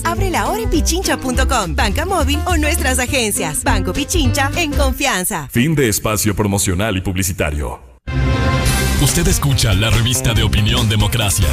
Ábrela ahora en pichincha.com, banca móvil o nuestras agencias. Banco Pichincha, en confianza. Fin de espacio promocional y publicitario. Usted escucha la revista de opinión Democracia.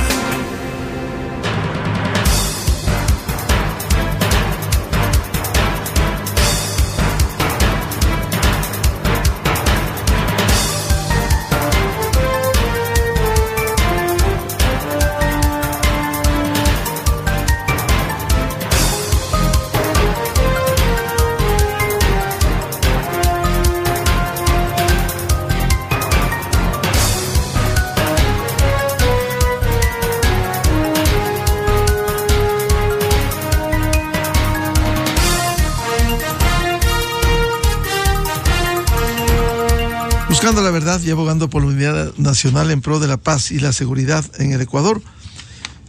Buscando la verdad y abogando por la unidad nacional en pro de la paz y la seguridad en el Ecuador,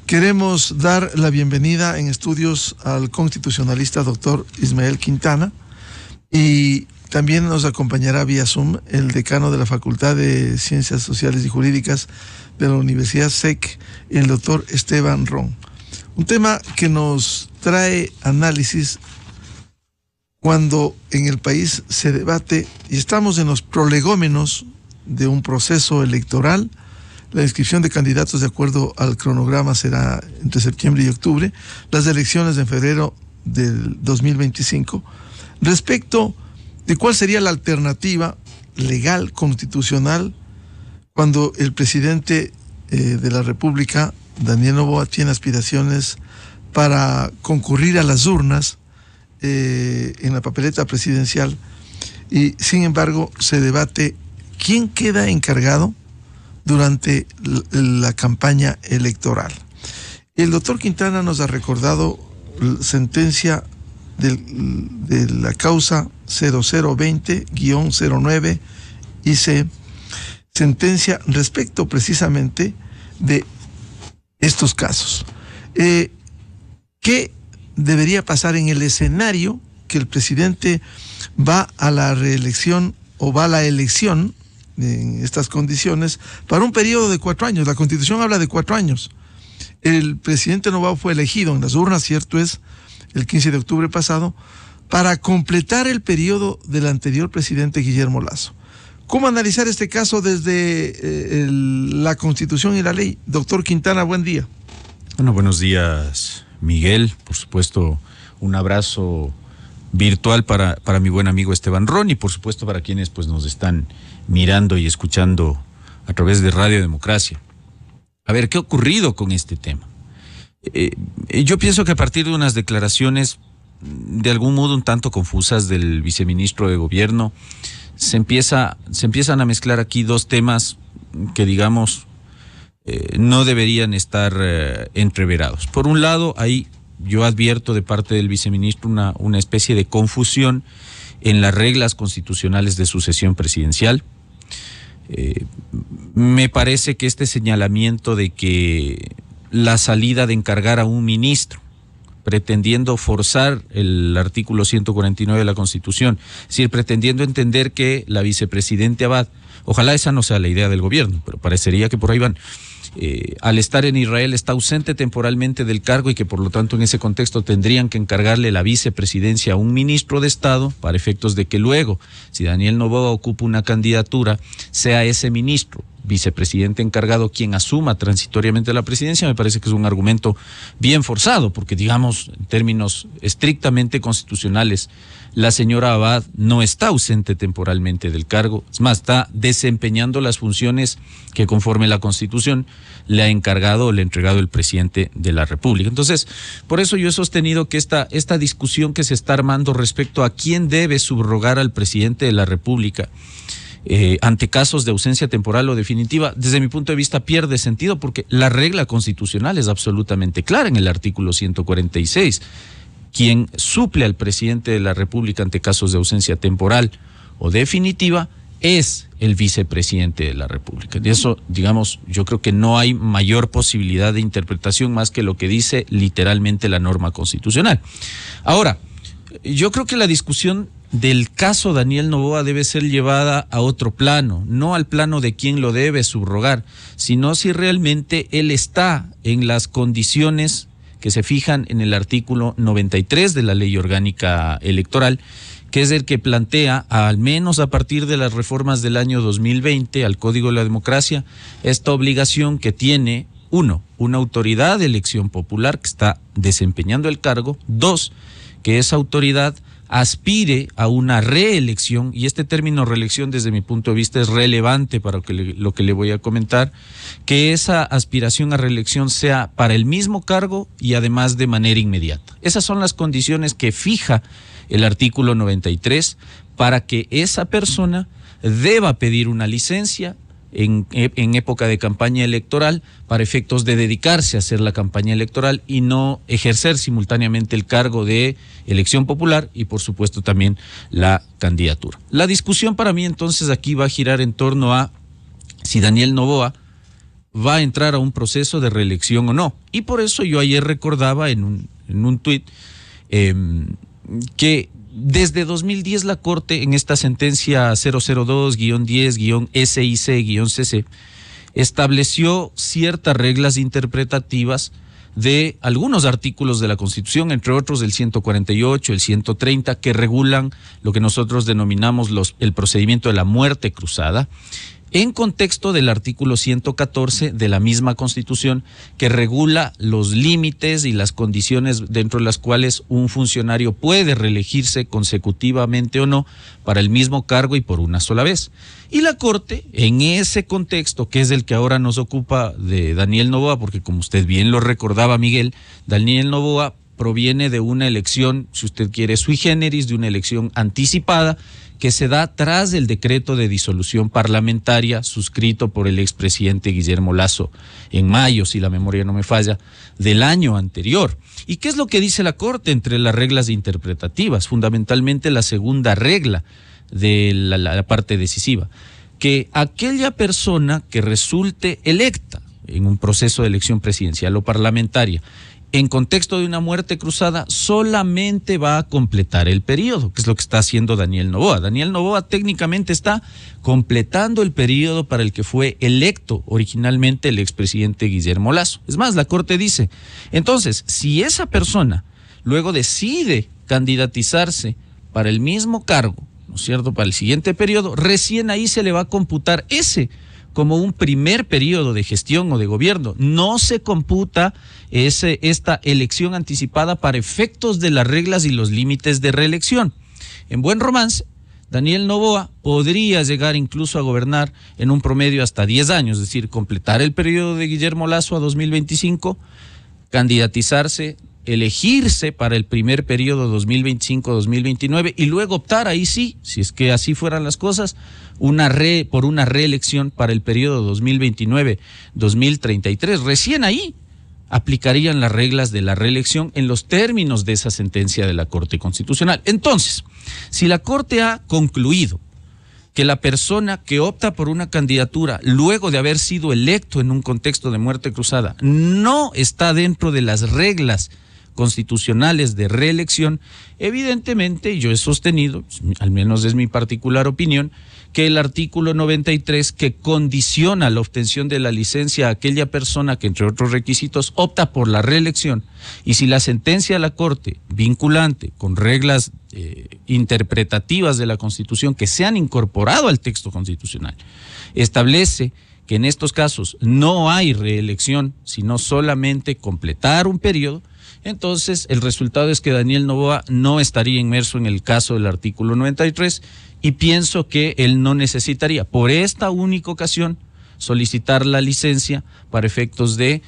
queremos dar la bienvenida en estudios al constitucionalista doctor Ismael Quintana, y también nos acompañará vía Zoom el decano de la Facultad de Ciencias Sociales y Jurídicas de la Universidad SEC, el doctor Esteban Ron. Un tema que nos trae análisis cuando en el país se debate y estamos en los prolegómenos de un proceso electoral. La inscripción de candidatos de acuerdo al cronograma será entre septiembre y octubre, las elecciones en febrero del 2025. Respecto de cuál sería la alternativa legal, constitucional, cuando el presidente de la República, Daniel Noboa, tiene aspiraciones para concurrir a las urnas en la papeleta presidencial, y sin embargo se debate quién queda encargado durante la campaña electoral. El doctor Quintana nos ha recordado sentencia de la causa 0020-09 IC, sentencia respecto precisamente de estos casos. ¿Qué debería pasar en el escenario que el presidente va a la reelección o va a la elección en estas condiciones para un periodo de 4 años? La Constitución habla de 4 años. El presidente Noboa fue elegido en las urnas, cierto es, el 15 de octubre pasado, para completar el periodo del anterior presidente Guillermo Lasso. ¿Cómo analizar este caso desde la Constitución y la ley? Doctor Quintana, buen día. Bueno, buenos días, Miguel. Por supuesto, un abrazo virtual para mi buen amigo Esteban Ron, y por supuesto para quienes pues nos están mirando y escuchando a través de Radio Democracia. A ver, ¿qué ha ocurrido con este tema? Yo pienso que a partir de unas declaraciones de algún modo un tanto confusas del viceministro de Gobierno, se empiezan a mezclar aquí dos temas que, digamos, no deberían estar entreverados. Por un lado, ahí yo advierto de parte del viceministro una especie de confusión en las reglas constitucionales de sucesión presidencial. Me parece que este señalamiento de que la salida de encargar a un ministro, pretendiendo forzar el artículo 149 de la Constitución, es decir, pretendiendo entender que la vicepresidente Abad, ojalá esa no sea la idea del gobierno, pero parecería que por ahí van, al estar en Israel está ausente temporalmente del cargo y que por lo tanto en ese contexto tendrían que encargarle la vicepresidencia a un ministro de Estado para efectos de que luego, si Daniel Noboa ocupa una candidatura, sea ese ministro, vicepresidente encargado, quien asuma transitoriamente la presidencia. Me parece que es un argumento bien forzado, porque digamos, en términos estrictamente constitucionales, la señora Abad no está ausente temporalmente del cargo, es más, está desempeñando las funciones que conforme la Constitución le ha encargado o le ha entregado el presidente de la República. Entonces, por eso yo he sostenido que esta discusión que se está armando respecto a quién debe subrogar al presidente de la República ante casos de ausencia temporal o definitiva, desde mi punto de vista pierde sentido, porque la regla constitucional es absolutamente clara en el artículo 146. Quien suple al presidente de la República ante casos de ausencia temporal o definitiva es el vicepresidente de la República. De eso, digamos, yo creo que no hay mayor posibilidad de interpretación más que lo que dice literalmente la norma constitucional. Ahora, yo creo que la discusión del caso Daniel Noboa debe ser llevada a otro plano, no al plano de quién lo debe subrogar, sino si realmente él está en las condiciones que se fijan en el artículo 93 de la Ley Orgánica Electoral, que es el que plantea, al menos a partir de las reformas del año 2020 al Código de la Democracia, esta obligación que tiene, uno, una autoridad de elección popular que está desempeñando el cargo; dos, que esa autoridad aspire a una reelección, y este término reelección desde mi punto de vista es relevante para lo que le voy a comentar, que esa aspiración a reelección sea para el mismo cargo y además de manera inmediata. Esas son las condiciones que fija el artículo 93 para que esa persona deba pedir una licencia en época de campaña electoral para efectos de dedicarse a hacer la campaña electoral y no ejercer simultáneamente el cargo de elección popular y por supuesto también la candidatura. La discusión para mí entonces aquí va a girar en torno a si Daniel Noboa va a entrar a un proceso de reelección o no. Y por eso yo ayer recordaba en un tuit que desde 2010 la Corte, en esta sentencia 002-10-SIC-CC, estableció ciertas reglas interpretativas de algunos artículos de la Constitución, entre otros el 148, el 130, que regulan lo que nosotros denominamos el procedimiento de la muerte cruzada, en contexto del artículo 114 de la misma Constitución, que regula los límites y las condiciones dentro de las cuales un funcionario puede reelegirse consecutivamente o no para el mismo cargo y por una sola vez. Y la Corte, en ese contexto, que es el que ahora nos ocupa de Daniel Noboa, porque como usted bien lo recordaba, Miguel, Daniel Noboa proviene de una elección, si usted quiere, sui generis, de una elección anticipada, que se da tras el decreto de disolución parlamentaria suscrito por el expresidente Guillermo Lasso en mayo, si la memoria no me falla, del año anterior. ¿Y qué es lo que dice la Corte entre las reglas interpretativas? Fundamentalmente la segunda regla de la parte decisiva, que aquella persona que resulte electa en un proceso de elección presidencial o parlamentaria en contexto de una muerte cruzada solamente va a completar el periodo, que es lo que está haciendo Daniel Noboa. Daniel Noboa técnicamente está completando el periodo para el que fue electo originalmente el expresidente Guillermo Lasso. Es más, la Corte dice, entonces, si esa persona luego decide candidatizarse para el mismo cargo, ¿no es cierto?, para el siguiente periodo, recién ahí se le va a computar ese como un primer periodo de gestión o de gobierno. No se computa esta elección anticipada para efectos de las reglas y los límites de reelección. En buen romance, Daniel Noboa podría llegar incluso a gobernar en un promedio hasta 10 años, es decir, completar el periodo de Guillermo Lasso a 2025, candidatizarse, elegirse para el primer periodo 2025-2029 y luego optar, ahí sí, si es que así fueran las cosas, por una reelección para el periodo 2029-2033. Recién ahí aplicarían las reglas de la reelección en los términos de esa sentencia de la Corte Constitucional. Entonces, si la Corte ha concluido que la persona que opta por una candidatura luego de haber sido electo en un contexto de muerte cruzada no está dentro de las reglas constitucionales de reelección, evidentemente yo he sostenido, al menos es mi particular opinión, que el artículo 93 que condiciona la obtención de la licencia a aquella persona que entre otros requisitos opta por la reelección, y si la sentencia de la Corte vinculante con reglas interpretativas de la Constitución que se han incorporado al texto constitucional establece que en estos casos no hay reelección, sino solamente completar un periodo, entonces el resultado es que Daniel Noboa no estaría inmerso en el caso del artículo 93 y pienso que él no necesitaría por esta única ocasión solicitar la licencia para efectos de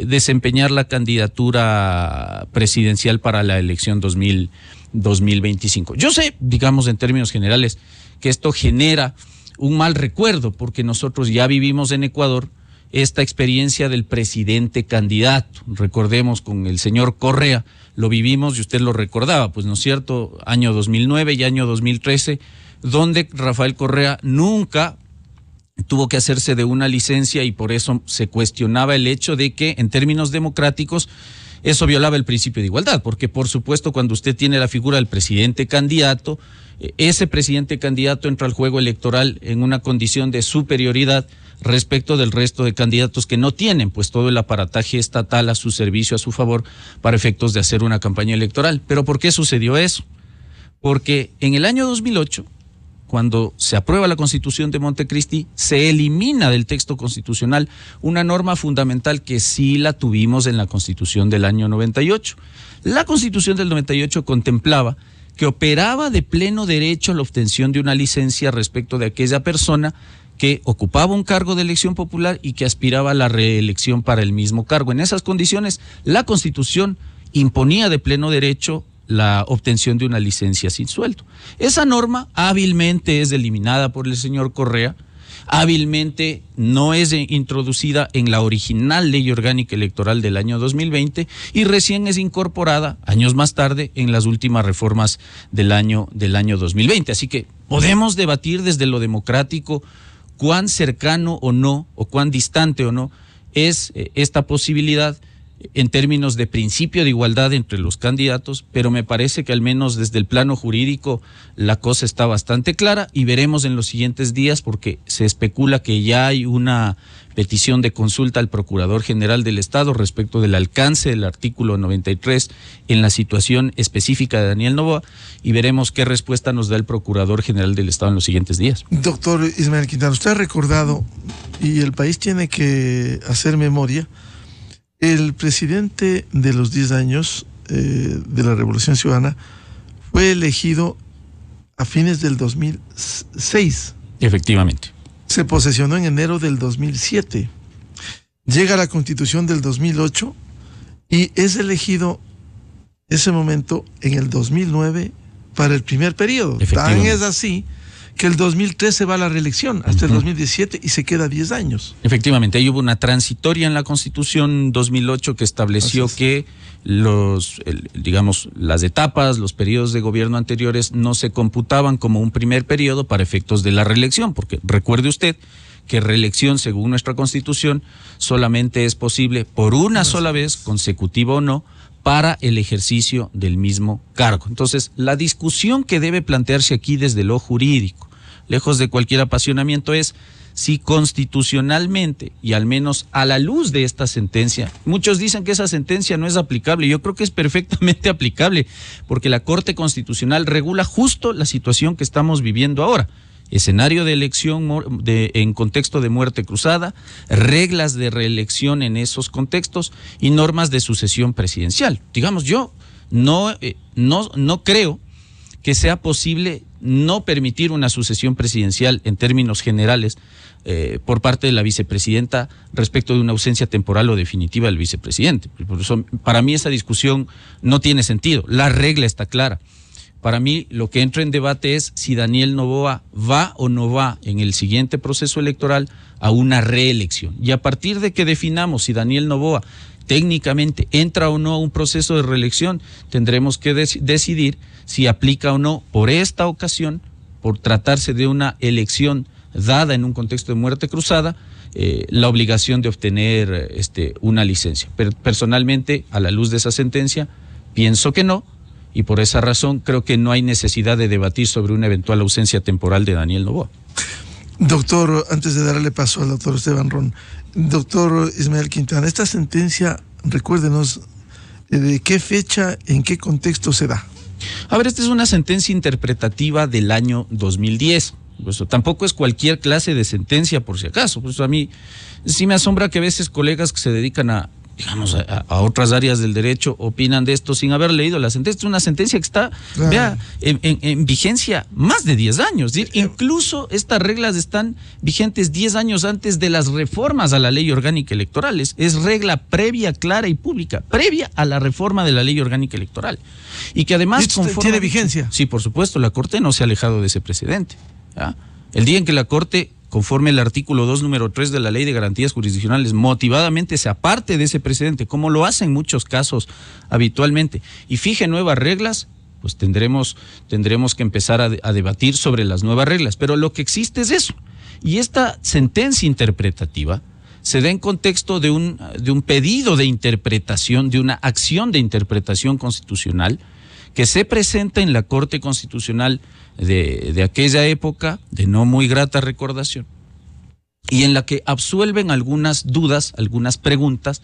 desempeñar la candidatura presidencial para la elección 2025. Yo sé, digamos en términos generales, que esto genera un mal recuerdo porque nosotros ya vivimos en Ecuador esta experiencia del presidente candidato. Recordemos con el señor Correa, lo vivimos y usted lo recordaba, pues no es cierto, año 2009 y año 2013, donde Rafael Correa nunca tuvo que hacerse de una licencia y por eso se cuestionaba el hecho de que en términos democráticos eso violaba el principio de igualdad, porque por supuesto cuando usted tiene la figura del presidente candidato, ese presidente candidato entra al juego electoral en una condición de superioridad respecto del resto de candidatos que no tienen pues todo el aparataje estatal a su servicio, a su favor, para efectos de hacer una campaña electoral. ¿Pero por qué sucedió eso? Porque en el año 2008, cuando se aprueba la Constitución de Montecristi, se elimina del texto constitucional una norma fundamental que sí la tuvimos en la Constitución del año 98. La Constitución del 98 contemplaba que operaba de pleno derecho a la obtención de una licencia respecto de aquella persona que ocupaba un cargo de elección popular y que aspiraba a la reelección para el mismo cargo. En esas condiciones, la Constitución imponía de pleno derecho la obtención de una licencia sin sueldo. Esa norma hábilmente es eliminada por el señor Correa, hábilmente no es introducida en la original Ley Orgánica Electoral del año 2020 y recién es incorporada años más tarde en las últimas reformas del año 2020. Así que podemos debatir desde lo democrático cuán cercano o no, o cuán distante o no es esta posibilidad en términos de principio de igualdad entre los candidatos, pero me parece que al menos desde el plano jurídico la cosa está bastante clara y veremos en los siguientes días, porque se especula que ya hay una petición de consulta al Procurador General del Estado respecto del alcance del artículo 93 en la situación específica de Daniel Noboa, y veremos qué respuesta nos da el Procurador General del Estado en los siguientes días. Doctor Ismael Quintana, usted ha recordado, y el país tiene que hacer memoria, el presidente de los 10 años de la Revolución Ciudadana fue elegido a fines del 2006. Efectivamente. Se posesionó en enero del 2007. Llega la Constitución del 2008 y es elegido ese momento en el 2009 para el primer periodo. Tan es así que el 2013 va a la reelección hasta el 2017 y se queda 10 años. Efectivamente, ahí hubo una transitoria en la Constitución 2008 que estableció que las etapas, los periodos de gobierno anteriores no se computaban como un primer periodo para efectos de la reelección, porque recuerde usted que reelección, según nuestra Constitución, solamente es posible por una sola vez, consecutiva o no, para el ejercicio del mismo cargo. Entonces, la discusión que debe plantearse aquí desde lo jurídico, lejos de cualquier apasionamiento, es si constitucionalmente, y al menos a la luz de esta sentencia, muchos dicen que esa sentencia no es aplicable, yo creo que es perfectamente aplicable, porque la Corte Constitucional regula justo la situación que estamos viviendo ahora. Escenario de elección en contexto de muerte cruzada, reglas de reelección en esos contextos y normas de sucesión presidencial. Digamos, yo no creo que sea posible no permitir una sucesión presidencial en términos generales por parte de la vicepresidenta respecto de una ausencia temporal o definitiva del vicepresidente. Por eso, para mí esa discusión no tiene sentido. La regla está clara. Para mí lo que entra en debate es si Daniel Noboa va o no va en el siguiente proceso electoral a una reelección. Y a partir de que definamos si Daniel Noboa técnicamente entra o no a un proceso de reelección, tendremos que decidir si aplica o no por esta ocasión, por tratarse de una elección dada en un contexto de muerte cruzada, la obligación de obtener una licencia. Pero personalmente, a la luz de esa sentencia, pienso que no. Y por esa razón creo que no hay necesidad de debatir sobre una eventual ausencia temporal de Daniel Noboa. Doctor, antes de darle paso al doctor Esteban Ron, doctor Ismael Quintana, esta sentencia, recuérdenos, ¿de qué fecha, en qué contexto se da? A ver, esta es una sentencia interpretativa del año 2010. Pues, tampoco es cualquier clase de sentencia, por si acaso. Pues, a mí sí me asombra que a veces colegas que se dedican a otras áreas del derecho opinan de esto sin haber leído la sentencia. Es una sentencia que está, vea, en vigencia más de 10 años. Incluso estas reglas están vigentes 10 años antes de las reformas a la Ley Orgánica Electoral. Es regla previa, clara y pública, previa a la reforma de la Ley Orgánica Electoral. Y que además ¿tiene vigencia? Sí, por supuesto, la Corte no se ha alejado de ese precedente. ¿Ya? El día en que la Corte, conforme el artículo 2, número 3 de la Ley de Garantías Jurisdiccionales, motivadamente se aparte de ese precedente, como lo hace en muchos casos habitualmente, y fije nuevas reglas, pues tendremos que empezar a debatir sobre las nuevas reglas. Pero lo que existe es eso. Y esta sentencia interpretativa se da en contexto de un pedido de interpretación, de una acción de interpretación constitucional que se presenta en la Corte Constitucional de aquella época, de no muy grata recordación, y en la que absuelven algunas dudas, algunas preguntas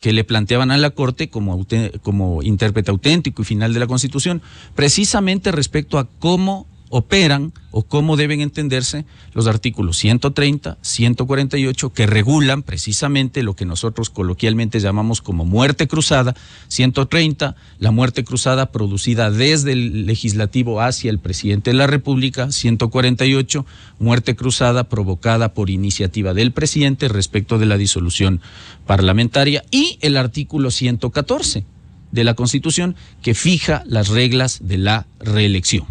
que le planteaban a la Corte como intérprete auténtico y final de la Constitución, precisamente respecto a cómo operan o cómo deben entenderse los artículos 130, 148, que regulan precisamente lo que nosotros coloquialmente llamamos como muerte cruzada. 130, la muerte cruzada producida desde el legislativo hacia el presidente de la República. 148, muerte cruzada provocada por iniciativa del presidente respecto de la disolución parlamentaria. Y el artículo 114 de la Constitución, que fija las reglas de la reelección.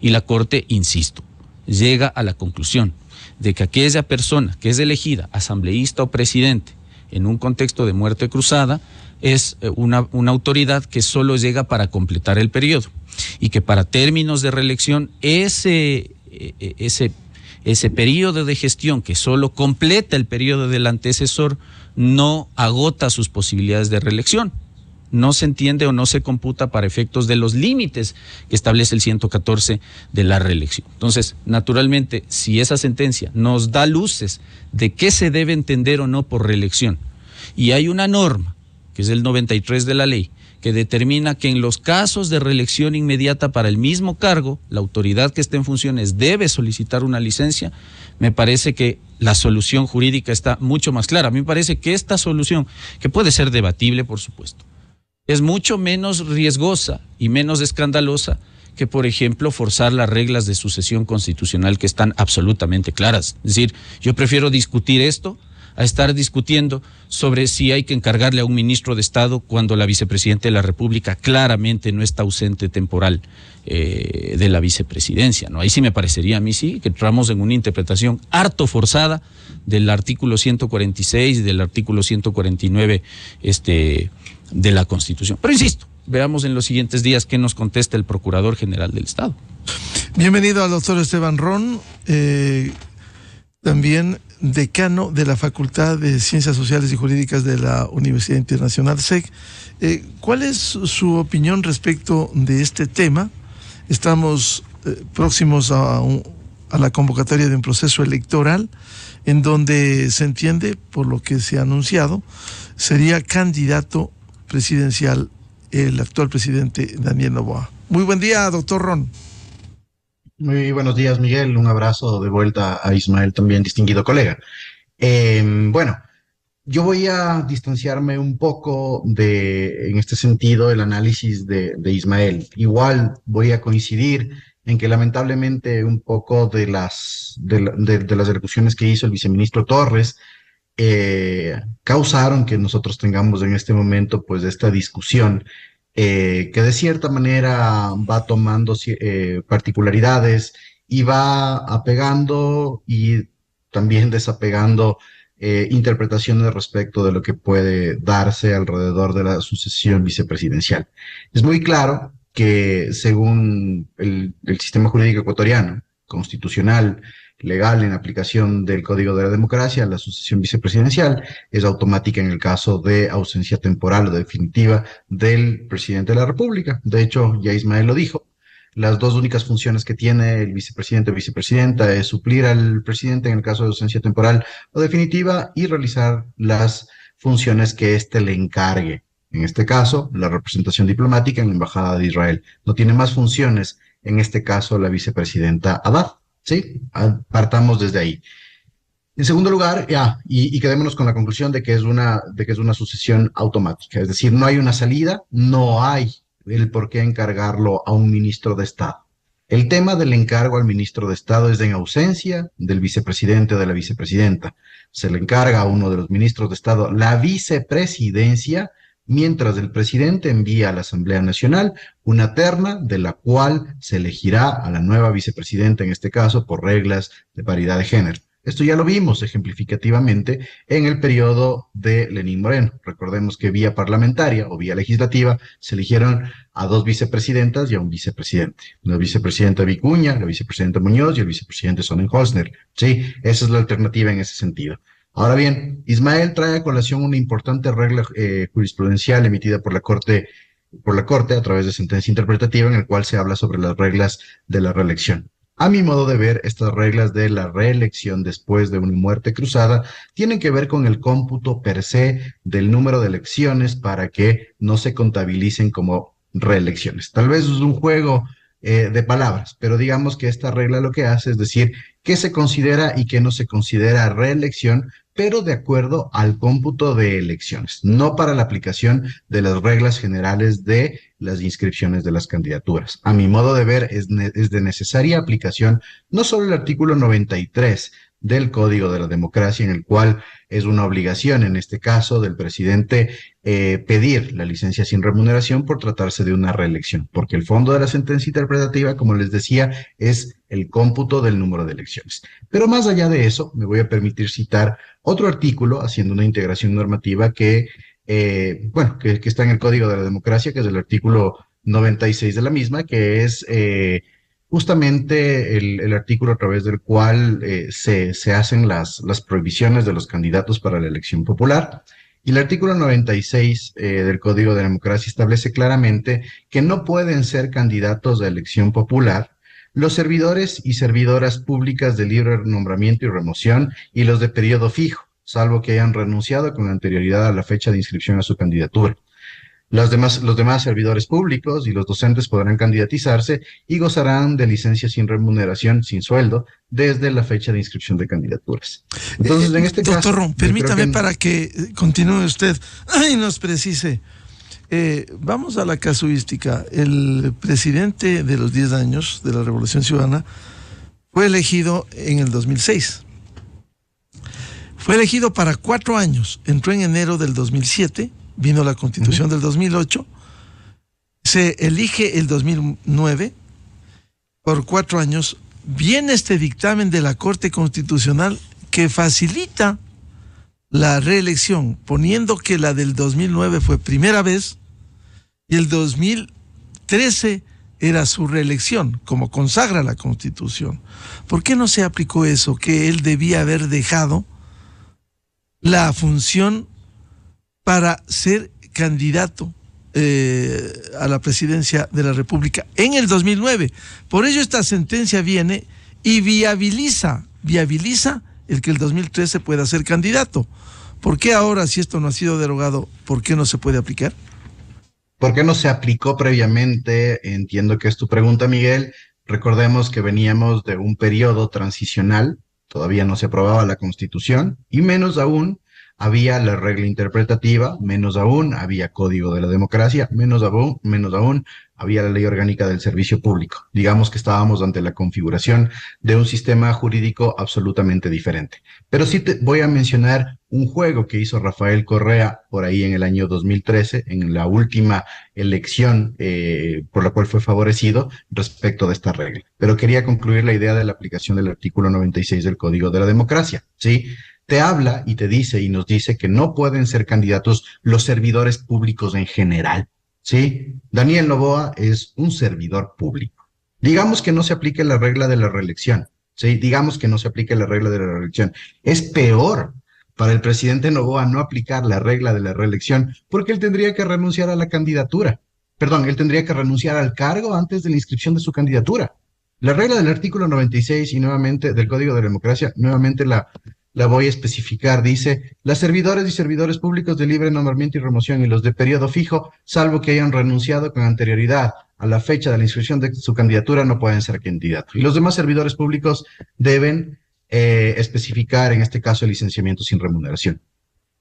Y la Corte, insisto, llega a la conclusión de que aquella persona que es elegida asambleísta o presidente en un contexto de muerte cruzada es una autoridad que solo llega para completar el periodo, y que para términos de reelección ese periodo de gestión que solo completa el periodo del antecesor no agota sus posibilidades de reelección. No se entiende o no se computa para efectos de los límites que establece el 114 de la reelección. Entonces, naturalmente, si esa sentencia nos da luces de qué se debe entender o no por reelección, y hay una norma, que es el 93 de la ley, que determina que en los casos de reelección inmediata para el mismo cargo, la autoridad que esté en funciones debe solicitar una licencia, me parece que la solución jurídica está mucho más clara. A mí me parece que esta solución, que puede ser debatible, por supuesto, es mucho menos riesgosa y menos escandalosa que, por ejemplo, forzar las reglas de sucesión constitucional que están absolutamente claras. Es decir, yo prefiero discutir esto a estar discutiendo sobre si hay que encargarle a un ministro de Estado cuando la vicepresidenta de la República claramente no está ausente temporal de la vicepresidencia, ¿no? Ahí sí me parecería a mí sí que entramos en una interpretación harto forzada del artículo 146 y del artículo 149 de la Constitución. Pero insisto, veamos en los siguientes días qué nos contesta el Procurador General del Estado. Bienvenido al doctor Esteban Ron, también decano de la Facultad de Ciencias Sociales y Jurídicas de la Universidad Internacional SEC. ¿Cuál es su opinión respecto de este tema? Estamos próximos a la convocatoria de un proceso electoral en donde se entiende, por lo que se ha anunciado, sería candidato presidencial el actual presidente Daniel Noboa. Muy buen día, doctor Ron. Muy buenos días, Miguel. Un abrazo de vuelta a Ismael, también distinguido colega. Bueno, yo voy a distanciarme un poco en este sentido, el análisis de Ismael. Igual voy a coincidir en que lamentablemente un poco de las ejecuciones que hizo el viceministro Torres causaron que nosotros tengamos en este momento pues esta discusión que de cierta manera va tomando particularidades y va apegando y también desapegando interpretaciones respecto de lo que puede darse alrededor de la sucesión vicepresidencial. Es muy claro que según el sistema jurídico ecuatoriano, constitucional, legal, en aplicación del Código de la Democracia, la sucesión vicepresidencial es automática en el caso de ausencia temporal o definitiva del presidente de la República. De hecho, ya Ismael lo dijo, las dos únicas funciones que tiene el vicepresidente o vicepresidenta es suplir al presidente en el caso de ausencia temporal o definitiva y realizar las funciones que éste le encargue. En este caso, la representación diplomática en la Embajada de Israel. No tiene más funciones, en este caso, la vicepresidenta Haddad. ¿Sí? Partamos desde ahí. En segundo lugar, y quedémonos con la conclusión de que es una sucesión automática. Es decir, no hay una salida, no hay el por qué encargarlo a un ministro de Estado. El tema del encargo al ministro de Estado es en ausencia del vicepresidente o de la vicepresidenta. Se le encarga a uno de los ministros de Estado la vicepresidencia, mientras el presidente envía a la Asamblea Nacional una terna de la cual se elegirá a la nueva vicepresidenta, en este caso, por reglas de paridad de género. Esto ya lo vimos ejemplificativamente en el periodo de Lenín Moreno. Recordemos que vía parlamentaria o vía legislativa se eligieron a dos vicepresidentas y a un vicepresidente. La vicepresidenta Vicuña, la vicepresidenta Muñoz y el vicepresidente Sonnenholzner. Sí, esa es la alternativa en ese sentido. Ahora bien, Ismael trae a colación una importante regla jurisprudencial emitida por la Corte a través de sentencia interpretativa en el cual se habla sobre las reglas de la reelección. A mi modo de ver, estas reglas de la reelección después de una muerte cruzada tienen que ver con el cómputo per se del número de elecciones para que no se contabilicen como reelecciones. Tal vez es un juego de palabras, pero digamos que esta regla lo que hace es decir qué se considera y qué no se considera reelección, pero de acuerdo al cómputo de elecciones, no para la aplicación de las reglas generales de las inscripciones de las candidaturas. A mi modo de ver, es de necesaria aplicación no solo el artículo 93 del Código de la Democracia, en el cual es una obligación, en este caso, del presidente pedir la licencia sin remuneración por tratarse de una reelección, porque el fondo de la sentencia interpretativa, como les decía, es el cómputo del número de elecciones. Pero más allá de eso, me voy a permitir citar otro artículo, haciendo una integración normativa que está en el Código de la Democracia, que es el artículo 96 de la misma, que es justamente el artículo a través del cual se hacen las prohibiciones de los candidatos para la elección popular. Y el artículo 96 del Código de la Democracia establece claramente que no pueden ser candidatos de elección popular los servidores y servidoras públicas de libre nombramiento y remoción y los de periodo fijo, salvo que hayan renunciado con anterioridad a la fecha de inscripción a su candidatura. Los demás servidores públicos y los docentes podrán candidatizarse y gozarán de licencia sin remuneración, sin sueldo, desde la fecha de inscripción de candidaturas. Entonces, en este doctor caso... Ron, permítame para que continúe usted y nos precise. Vamos a la casuística. El presidente de los 10 años de la Revolución Ciudadana fue elegido en el 2006. Fue elegido para 4 años. Entró en enero del 2007. Vino la Constitución del 2008, se elige el 2009, por 4 años, viene este dictamen de la Corte Constitucional que facilita la reelección, poniendo que la del 2009 fue primera vez y el 2013 era su reelección, como consagra la Constitución. ¿Por qué no se aplicó eso? Que él debía haber dejado la función para ser candidato a la presidencia de la República en el 2009. Por ello esta sentencia viene y viabiliza el que el 2013 pueda ser candidato. ¿Por qué ahora, si esto no ha sido derogado, por qué no se puede aplicar? ¿Por qué no se aplicó previamente? Entiendo que es tu pregunta, Miguel. Recordemos que veníamos de un periodo transicional, todavía no se aprobaba la Constitución, y menos aún había la regla interpretativa, menos aún había Código de la Democracia, menos aún había la Ley Orgánica del Servicio Público. Digamos que estábamos ante la configuración de un sistema jurídico absolutamente diferente. Pero sí te voy a mencionar un juego que hizo Rafael Correa por ahí en el año 2013, en la última elección por la cual fue favorecido respecto de esta regla. Pero quería concluir la idea de la aplicación del artículo 96 del Código de la Democracia, ¿sí? Te habla y te dice y nos dice que no pueden ser candidatos los servidores públicos en general, ¿sí? Daniel Noboa es un servidor público. Digamos que no se aplique la regla de la reelección, ¿sí? Digamos que no se aplique la regla de la reelección. Es peor para el presidente Noboa no aplicar la regla de la reelección porque él tendría que renunciar a la candidatura. Perdón, él tendría que renunciar al cargo antes de la inscripción de su candidatura. La regla del artículo 96 y nuevamente del Código de la Democracia, nuevamente la voy a especificar, dice, las servidores y servidores públicos de libre nombramiento y remoción y los de periodo fijo, salvo que hayan renunciado con anterioridad a la fecha de la inscripción de su candidatura, no pueden ser candidatos. Y los demás servidores públicos deben especificar, en este caso, el licenciamiento sin remuneración.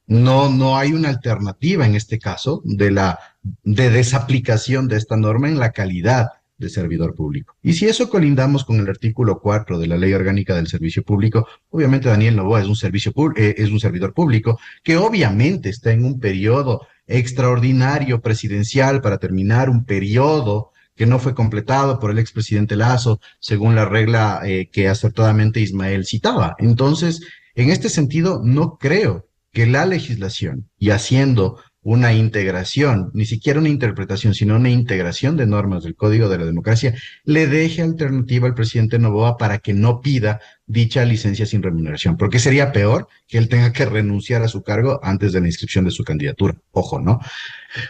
No hay una alternativa, en este caso, de desaplicación de esta norma en la calidad de servidor público. Y si eso colindamos con el artículo 4 de la Ley Orgánica del Servicio Público, obviamente Daniel Noboa es un servidor público que obviamente está en un periodo extraordinario presidencial para terminar un periodo que no fue completado por el expresidente Lasso, según la regla que acertadamente Ismael citaba. Entonces, en este sentido, no creo que la legislación, y haciendo una integración, ni siquiera una interpretación, sino una integración de normas del Código de la Democracia, le deje alternativa al presidente Noboa para que no pida dicha licencia sin remuneración, porque sería peor que él tenga que renunciar a su cargo antes de la inscripción de su candidatura. Ojo, ¿no?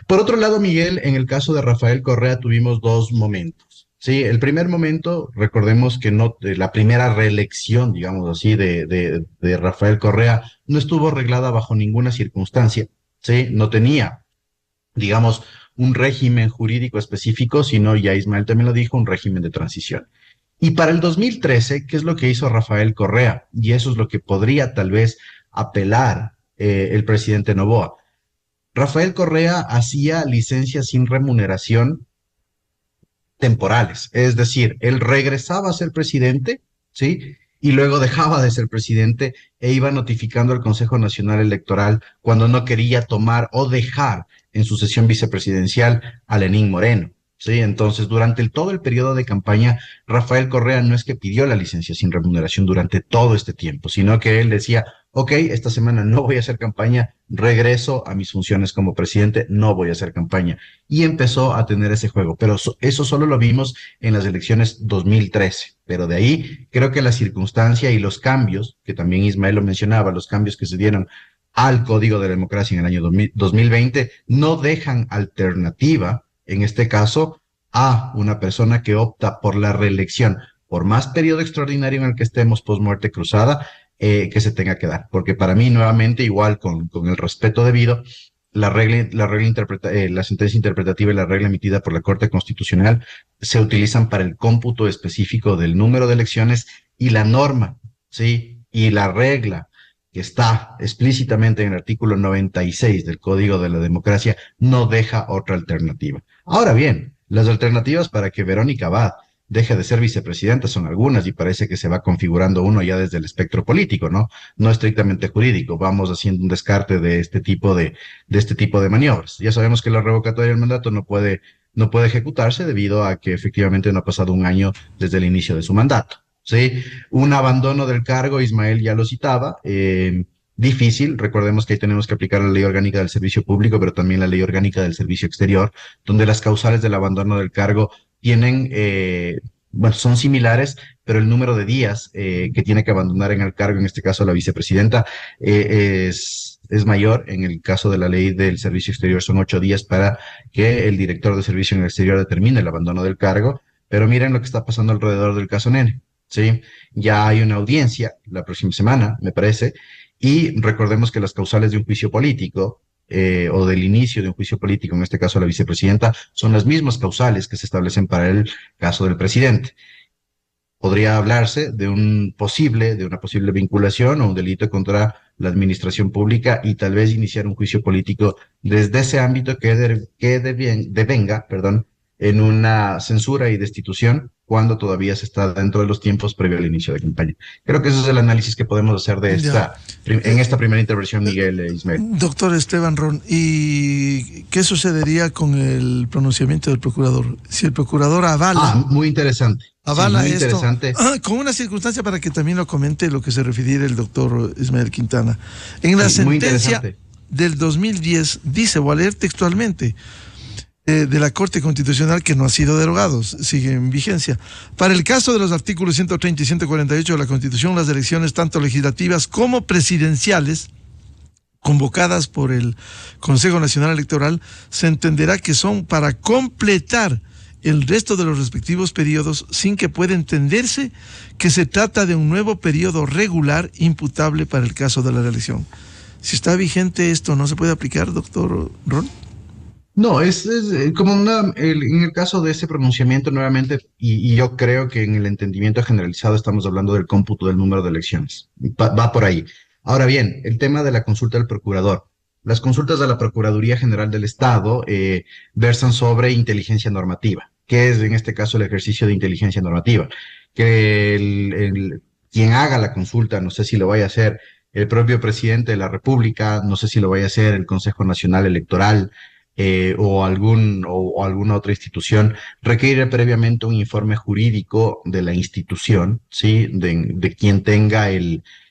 Por otro lado, Miguel, en el caso de Rafael Correa tuvimos dos momentos. Sí, el primer momento, recordemos que no, la primera reelección, digamos así, de Rafael Correa no estuvo arreglada bajo ninguna circunstancia, ¿sí? No tenía, digamos, un régimen jurídico específico, sino, ya Ismael también lo dijo, un régimen de transición. Y para el 2013, ¿qué es lo que hizo Rafael Correa? Y eso es lo que podría tal vez apelar el presidente Noboa. Rafael Correa hacía licencias sin remuneración temporales, es decir, él regresaba a ser presidente, ¿sí? Y luego dejaba de ser presidente e iba notificando al Consejo Nacional Electoral cuando no quería tomar o dejar en su sesión vicepresidencial a Lenín Moreno, ¿sí? Entonces, durante todo el periodo de campaña, Rafael Correa no es que pidió la licencia sin remuneración durante todo este tiempo, sino que él decía, ok, esta semana no voy a hacer campaña, regreso a mis funciones como presidente, no voy a hacer campaña. Y empezó a tener ese juego, pero eso solo lo vimos en las elecciones 2013. Pero de ahí, creo que la circunstancia y los cambios, que también Ismael lo mencionaba, los cambios que se dieron al Código de la Democracia en el año 2020, no dejan alternativa, en este caso, a una persona que opta por la reelección, por más periodo extraordinario en el que estemos post muerte cruzada, que se tenga que dar. Porque para mí, nuevamente, igual con el respeto debido, la sentencia interpretativa y la regla emitida por la Corte Constitucional se utilizan para el cómputo específico del número de elecciones y la norma, ¿sí? Y la regla que está explícitamente en el artículo 96 del Código de la Democracia no deja otra alternativa. Ahora bien, las alternativas para que Verónica Abad deje de ser vicepresidenta son algunas y parece que se va configurando uno ya desde el espectro político, ¿no? No estrictamente jurídico. Vamos haciendo un descarte de este tipo de maniobras. Ya sabemos que la revocatoria del mandato no puede ejecutarse debido a que efectivamente no ha pasado un año desde el inicio de su mandato, ¿sí? Un abandono del cargo, Ismael ya lo citaba, difícil. Recordemos que ahí tenemos que aplicar la Ley Orgánica del Servicio Público, pero también la Ley Orgánica del Servicio Exterior, donde las causales del abandono del cargo tienen, son similares, pero el número de días que tiene que abandonar en el cargo, en este caso la vicepresidenta, es mayor. En el caso de la Ley del Servicio Exterior son 8 días para que el director de servicio en el exterior determine el abandono del cargo. Pero miren lo que está pasando alrededor del caso Nene, ¿sí? Ya hay una audiencia la próxima semana, me parece, y recordemos que las causales de un juicio político, o del inicio de un juicio político, en este caso la vicepresidenta, son las mismas causales que se establecen para el caso del presidente. Podría hablarse de una posible vinculación o un delito contra la administración pública y tal vez iniciar un juicio político desde ese ámbito que devenga, en una censura y destitución cuando todavía se está dentro de los tiempos previo al inicio de campaña. Creo que ese es el análisis que podemos hacer en esta primera intervención, Miguel Ismael. Doctor Esteban Ron, ¿y qué sucedería con el pronunciamiento del procurador? Si el procurador avala... muy interesante. Avala esto, interesante. Con una circunstancia para que también lo comente lo que se refiere el doctor Ismael Quintana. En la sentencia del 2010 dice, voy a leer textualmente, de la Corte Constitucional, que no ha sido derogado, sigue en vigencia. Para el caso de los artículos 130 y 148 de la Constitución, las elecciones tanto legislativas como presidenciales convocadas por el Consejo Nacional Electoral se entenderá que son para completar el resto de los respectivos periodos, sin que pueda entenderse que se trata de un nuevo periodo regular imputable para el caso de la reelección. Si está vigente esto, ¿no se puede aplicar, doctor Ron? No, es como en el caso de ese pronunciamiento nuevamente, y yo creo que en el entendimiento generalizado estamos hablando del cómputo del número de elecciones. Va por ahí. Ahora bien, el tema de la consulta del procurador. Las consultas de la Procuraduría General del Estado versan sobre inteligencia normativa, que es en este caso el ejercicio de inteligencia normativa. Que quien haga la consulta, no sé si lo vaya a hacer el propio presidente de la República, no sé si lo vaya a hacer el Consejo Nacional Electoral, o alguna otra institución, requiere previamente un informe jurídico de la institución, ¿sí? De quien tenga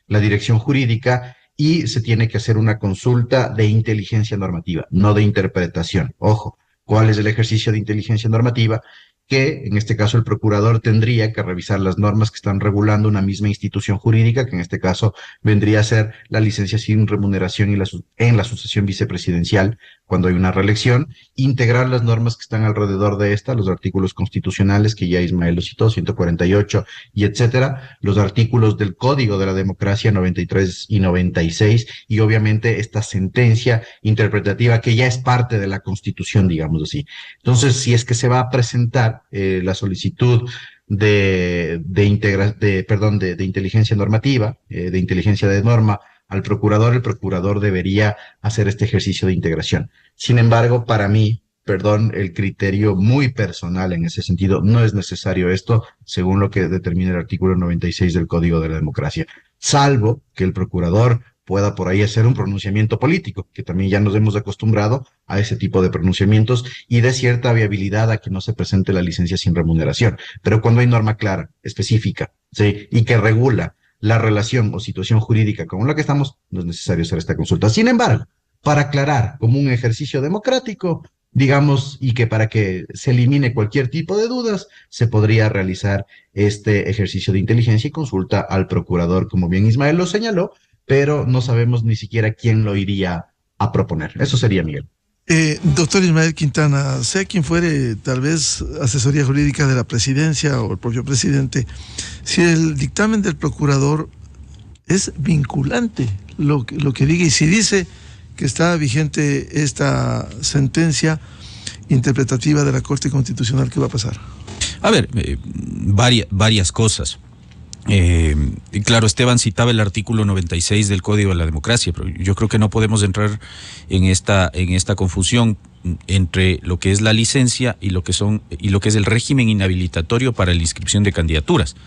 la dirección jurídica, y se tiene que hacer una consulta de inteligencia normativa, no de interpretación. Ojo, ¿cuál es el ejercicio de inteligencia normativa? Que en este caso el procurador tendría que revisar las normas que están regulando una misma institución jurídica, que en este caso vendría a ser la licencia sin remuneración en la sucesión vicepresidencial cuando hay una reelección, integrar las normas que están alrededor de esta, los artículos constitucionales que ya Ismael lo citó, 148 y etcétera, los artículos del Código de la Democracia 93 y 96, y obviamente esta sentencia interpretativa que ya es parte de la Constitución, digamos así. Entonces, si es que se va a presentar la solicitud de inteligencia normativa, de inteligencia de norma al procurador, el procurador debería hacer este ejercicio de integración. Sin embargo, para mí, el criterio muy personal en ese sentido, no es necesario esto, según lo que determina el artículo 96 del Código de la Democracia, salvo que el procurador pueda por ahí hacer un pronunciamiento político, que también ya nos hemos acostumbrado a ese tipo de pronunciamientos y de cierta viabilidad a que no se presente la licencia sin remuneración. Pero cuando hay norma clara, específica, ¿sí?, y que regula la relación o situación jurídica con la que estamos, no es necesario hacer esta consulta. Sin embargo, para aclarar como un ejercicio democrático, digamos, y que para que se elimine cualquier tipo de dudas, se podría realizar este ejercicio de inteligencia y consulta al procurador, como bien Ismael lo señaló, pero no sabemos ni siquiera quién lo iría a proponer. Eso sería, Miguel. Doctor Ismael Quintana, sea quien fuere, tal vez asesoría jurídica de la presidencia o el propio presidente, si el dictamen del procurador es vinculante, lo que diga, y si dice que está vigente esta sentencia interpretativa de la Corte Constitucional, ¿qué va a pasar? A ver, varias cosas. Claro, Esteban citaba el artículo 96 del Código de la Democracia, pero yo creo que no podemos entrar en esta confusión entre lo que es la licencia y lo que es el régimen inhabilitatorio para la inscripción de candidaturas,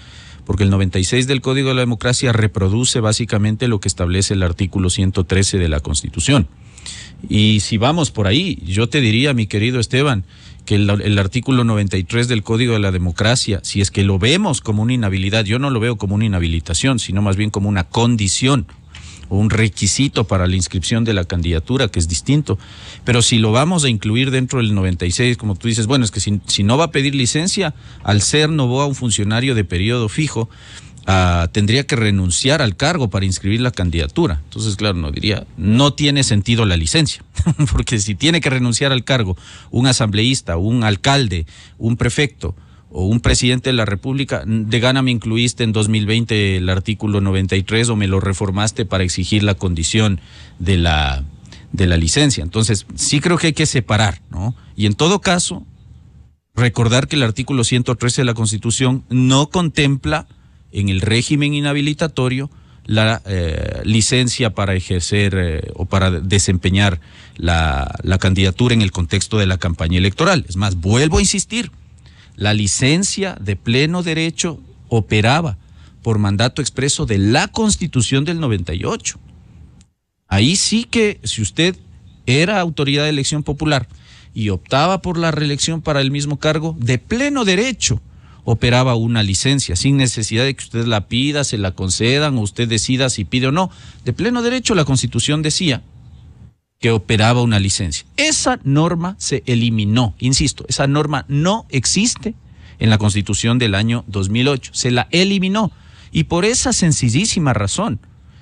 porque el 96 del Código de la Democracia reproduce básicamente lo que establece el artículo 113 de la Constitución. Y si vamos por ahí, yo te diría, mi querido Esteban, que el artículo 93 del Código de la Democracia, si es que lo vemos como una inhabilidad, yo no lo veo como una inhabilitación, sino más bien como una condición o un requisito para la inscripción de la candidatura, que es distinto. Pero si lo vamos a incluir dentro del 96, como tú dices, bueno, es que si no va a pedir licencia, al ser Noboa un funcionario de periodo fijo, tendría que renunciar al cargo para inscribir la candidatura. Entonces, claro, no tiene sentido la licencia, porque si tiene que renunciar al cargo un asambleísta, un alcalde, un prefecto o un presidente de la República, de gana me incluiste en 2020 el artículo 93 o me lo reformaste para exigir la condición de la licencia. Entonces, sí creo que hay que separar, ¿no? Y en todo caso, recordar que el artículo 113 de la Constitución no contempla en el régimen inhabilitatorio la licencia para ejercer o para desempeñar la candidatura en el contexto de la campaña electoral. Es más, vuelvo a insistir, la licencia de pleno derecho operaba por mandato expreso de la Constitución del 98. Ahí sí que si usted era autoridad de elección popular y optaba por la reelección para el mismo cargo, de pleno derecho operaba una licencia, sin necesidad de que usted la pida, se la concedan o usted decida si pide o no. De pleno derecho la Constitución decía que operaba una licencia. Esa norma se eliminó, insisto, esa norma no existe en la Constitución del año 2008, se la eliminó. Y por esa sencillísima razón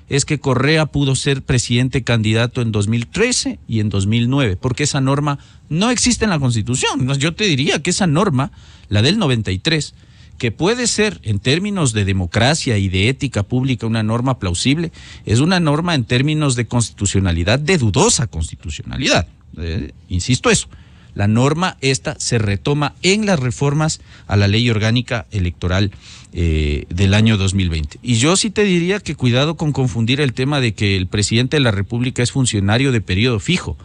es que Correa pudo ser presidente candidato en 2013 y en 2009, porque esa norma no existe en la Constitución. Yo te diría que esa norma, la del 93, que puede ser en términos de democracia y de ética pública una norma plausible, es una norma en términos de constitucionalidad de dudosa constitucionalidad. Insisto eso. La norma esta se retoma en las reformas a la ley orgánica electoral del año 2020. Y yo sí te diría que cuidado con confundir el tema de que el presidente de la República es funcionario de periodo fijo.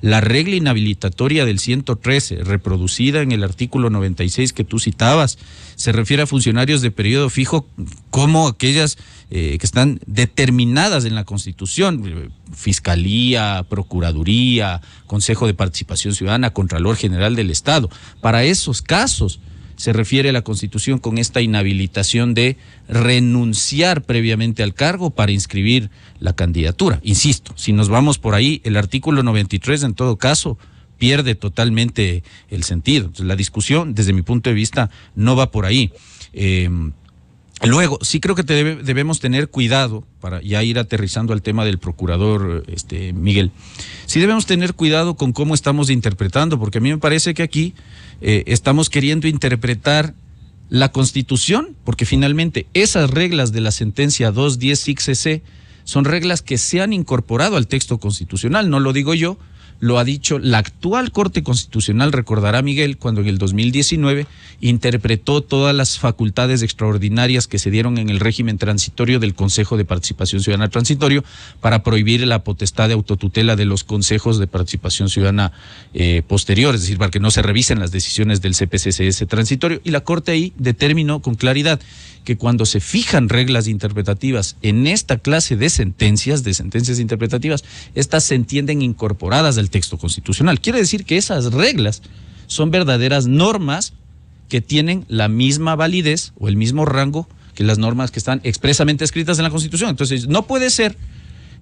La regla inhabilitatoria del 113, reproducida en el artículo 96 que tú citabas, se refiere a funcionarios de periodo fijo como aquellas que están determinadas en la Constitución: Fiscalía, Procuraduría, Consejo de Participación Ciudadana, Contralor General del Estado. Para esos casos se refiere a la Constitución con esta inhabilitación de renunciar previamente al cargo para inscribir la candidatura. Insisto, si nos vamos por ahí, el artículo 93 en todo caso pierde totalmente el sentido. Entonces, la discusión, desde mi punto de vista, no va por ahí. Luego, sí creo que debemos tener cuidado, para ya ir aterrizando al tema del procurador Miguel, sí debemos tener cuidado con cómo estamos interpretando, porque a mí me parece que aquí estamos queriendo interpretar la Constitución, porque finalmente esas reglas de la sentencia 210-CIC-CC son reglas que se han incorporado al texto constitucional, no lo digo yo, lo ha dicho la actual Corte Constitucional, recordará Miguel, cuando en el 2019 interpretó todas las facultades extraordinarias que se dieron en el régimen transitorio del Consejo de Participación Ciudadana Transitorio para prohibir la potestad de autotutela de los consejos de participación ciudadana posteriores, es decir, para que no se revisen las decisiones del CPCCS transitorio, y la Corte ahí determinó con claridad que cuando se fijan reglas interpretativas en esta clase de sentencias interpretativas, estas se entienden incorporadas al texto constitucional. Quiere decir que esas reglas son verdaderas normas que tienen la misma validez o el mismo rango que las normas que están expresamente escritas en la Constitución. Entonces, no puede ser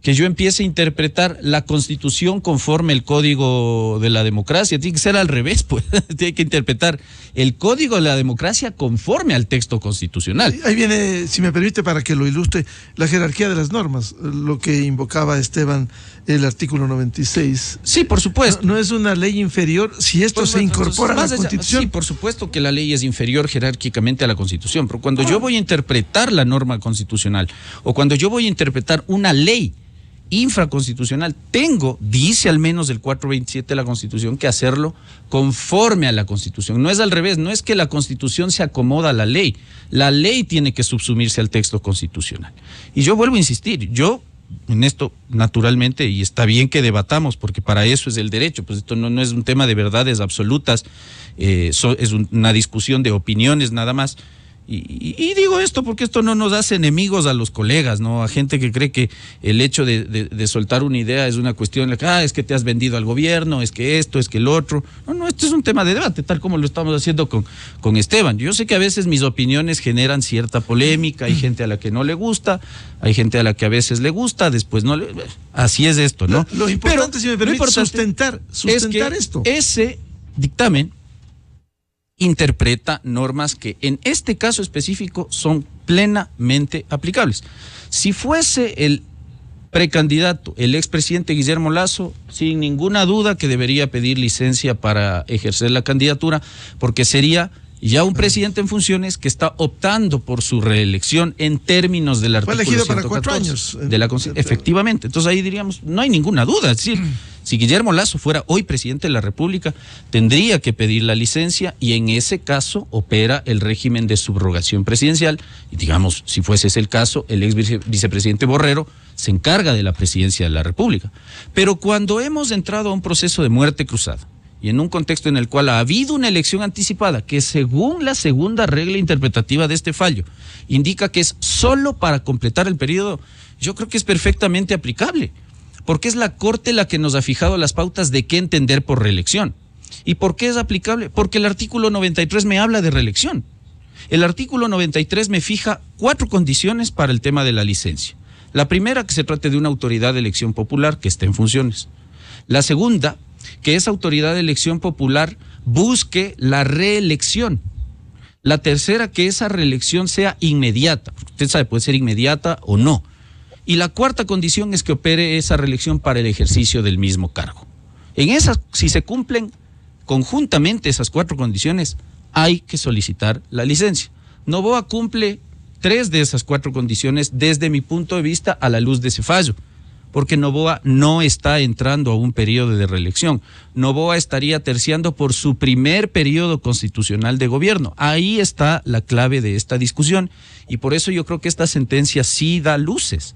que yo empiece a interpretar la Constitución conforme el Código de la Democracia. Tiene que ser al revés, pues. Tiene que interpretar el Código de la Democracia conforme al texto constitucional. Ahí viene, si me permite, para que lo ilustre, la jerarquía de las normas, lo que invocaba Esteban, el artículo 96. Sí, por supuesto. No es una ley inferior si esto se incorpora a la Constitución. Sí, por supuesto que la ley es inferior jerárquicamente a la Constitución, pero cuando yo voy a interpretar la norma constitucional o cuando yo voy a interpretar una ley infraconstitucional, dice al menos el 427 de la Constitución, que hacerlo conforme a la Constitución. No es al revés, no es que la Constitución se acomoda a la ley tiene que subsumirse al texto constitucional. Y yo vuelvo a insistir, yo en esto naturalmente, y está bien que debatamos, porque para eso es el derecho, pues esto no es un tema de verdades absolutas, es una discusión de opiniones nada más. Y digo esto porque esto no nos hace enemigos a los colegas, ¿no? A gente que cree que el hecho de soltar una idea es una cuestión de que, es que te has vendido al gobierno, es que esto, es que el otro. No, esto es un tema de debate, tal como lo estamos haciendo con Esteban. Yo sé que a veces mis opiniones generan cierta polémica, hay gente a la que no le gusta, hay gente a la que a veces le gusta, después no le... Así es esto, ¿no? Lo importante, si me permite, sustentar es que esto. Ese dictamen interpreta normas que en este caso específico son plenamente aplicables. Si fuese el precandidato, el expresidente Guillermo Lasso, sin ninguna duda que debería pedir licencia para ejercer la candidatura, porque sería ya un presidente en funciones que está optando por su reelección en términos del artículo 114 para 4 años de la Constitución. Efectivamente, entonces ahí diríamos, no hay ninguna duda, es decir, si Guillermo Lasso fuera hoy presidente de la República, tendría que pedir la licencia y en ese caso opera el régimen de subrogación presidencial y digamos, si fuese ese el caso, el ex vicepresidente Borrero se encarga de la presidencia de la República. Pero cuando hemos entrado a un proceso de muerte cruzada, y en un contexto en el cual ha habido una elección anticipada que según la segunda regla interpretativa de este fallo indica que es solo para completar el periodo, yo creo que es perfectamente aplicable, porque es la Corte la que nos ha fijado las pautas de qué entender por reelección. ¿Y por qué es aplicable? Porque el artículo 93 me habla de reelección. El artículo 93 me fija 4 condiciones para el tema de la licencia. La primera, que se trate de una autoridad de elección popular que esté en funciones. La segunda, que esa autoridad de elección popular busque la reelección. La tercera, que esa reelección sea inmediata. Usted sabe, puede ser inmediata o no. Y la cuarta condición es que opere esa reelección para el ejercicio del mismo cargo. En esas, si se cumplen conjuntamente esas 4 condiciones, hay que solicitar la licencia. Noboa cumple 3 de esas 4 condiciones desde mi punto de vista a la luz de ese fallo. Porque Noboa no está entrando a un periodo de reelección. Noboa estaría terciando por su primer periodo constitucional de gobierno. Ahí está la clave de esta discusión y por eso yo creo que esta sentencia sí da luces.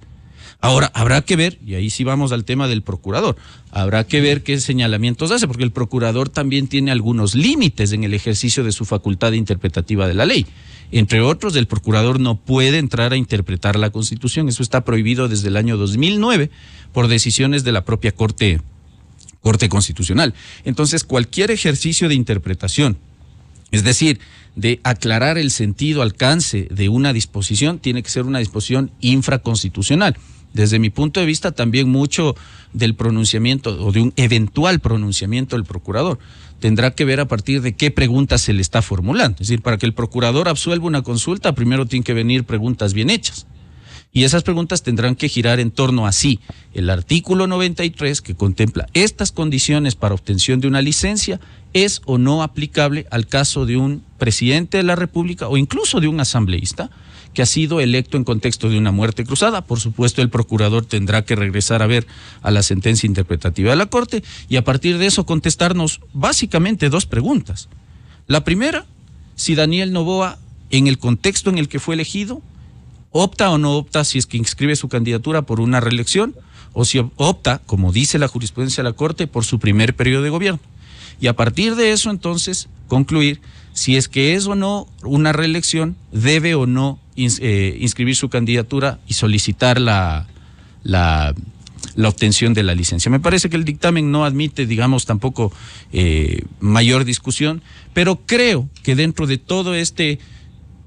Ahora, habrá que ver, y ahí sí vamos al tema del procurador, habrá que ver qué señalamientos hace, porque el procurador también tiene algunos límites en el ejercicio de su facultad interpretativa de la ley. Entre otros, el procurador no puede entrar a interpretar la Constitución. Eso está prohibido desde el año 2009 por decisiones de la propia Corte Constitucional. Entonces, cualquier ejercicio de interpretación Es decir, de aclarar el sentido, alcance de una disposición, tiene que ser una disposición infraconstitucional. Desde mi punto de vista, también mucho del pronunciamiento o de un eventual pronunciamiento del procurador tendrá que ver a partir de qué preguntas se le está formulando. Es decir, para que el procurador absuelva una consulta, primero tienen que venir preguntas bien hechas. Y esas preguntas tendrán que girar en torno a sí. El artículo 93, que contempla estas condiciones para obtención de una licencia, es o no aplicable al caso de un presidente de la República o incluso de un asambleísta que ha sido electo en contexto de una muerte cruzada. Por supuesto, el procurador tendrá que regresar a ver a la sentencia interpretativa de la Corte y a partir de eso contestarnos básicamente dos preguntas. La primera, si Daniel Noboa, en el contexto en el que fue elegido, opta o no opta, si es que inscribe su candidatura por una reelección, o si opta, como dice la jurisprudencia de la Corte, por su primer periodo de gobierno. Y a partir de eso, entonces, concluir si es que es o no una reelección, debe o no inscribir su candidatura y solicitar la obtención de la licencia. Me parece que el dictamen no admite, digamos, tampoco mayor discusión, pero creo que dentro de todo este,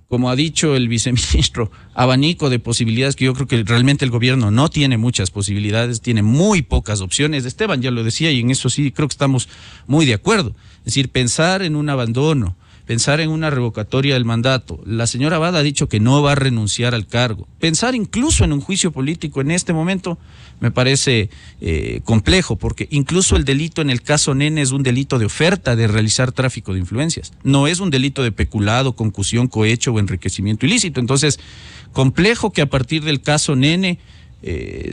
como ha dicho el viceministro, abanico de posibilidades, que yo creo que realmente el gobierno no tiene muchas posibilidades, tiene muy pocas opciones. Esteban ya lo decía y en eso sí creo que estamos muy de acuerdo. Es decir, pensar en un abandono, pensar en una revocatoria del mandato. La señora Abad ha dicho que no va a renunciar al cargo. Pensar incluso en un juicio político en este momento me parece complejo, porque incluso el delito en el caso Nene es un delito de oferta de realizar tráfico de influencias. No es un delito de peculado, concusión, cohecho o enriquecimiento ilícito. Entonces, complejo que a partir del caso Nene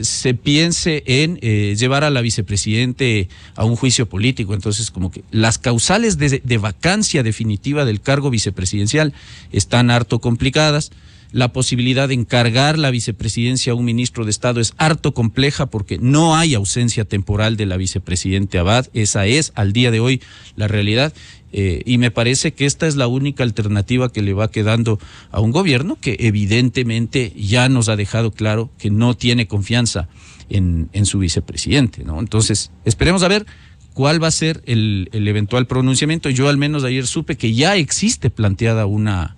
se piense en llevar a la vicepresidente a un juicio político. Entonces, como que las causales de vacancia definitiva del cargo vicepresidencial están harto complicadas. La posibilidad de encargar la vicepresidencia a un ministro de Estado es harto compleja porque no hay ausencia temporal de la vicepresidente Abad. Esa es, al día de hoy, la realidad. Y me parece que esta es la única alternativa que le va quedando a un gobierno que evidentemente ya nos ha dejado claro que no tiene confianza en su vicepresidente, ¿no? Entonces, esperemos a ver cuál va a ser el eventual pronunciamiento. Yo al menos ayer supe que ya existe planteada una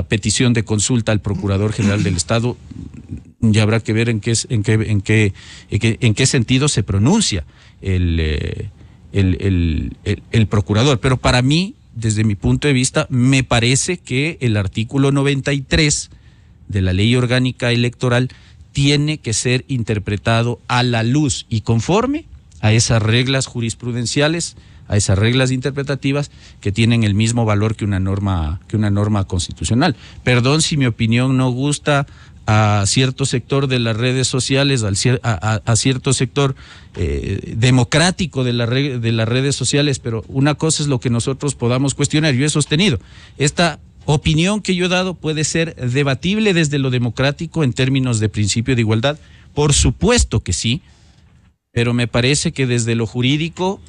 petición de consulta al Procurador General del Estado. Ya habrá que ver en qué sentido se pronuncia el procurador. Pero para mí, desde mi punto de vista, me parece que el artículo 93 de la Ley Orgánica Electoral tiene que ser interpretado a la luz y conforme a esas reglas jurisprudenciales, a esas reglas interpretativas que tienen el mismo valor que una norma constitucional. Perdón si mi opinión no gusta a cierto sector de las redes sociales, a cierto sector democrático de las redes sociales, pero una cosa es lo que nosotros podamos cuestionar. Yo he sostenido, esta opinión que yo he dado puede ser debatible desde lo democrático en términos de principio de igualdad, por supuesto que sí, pero me parece que desde lo jurídico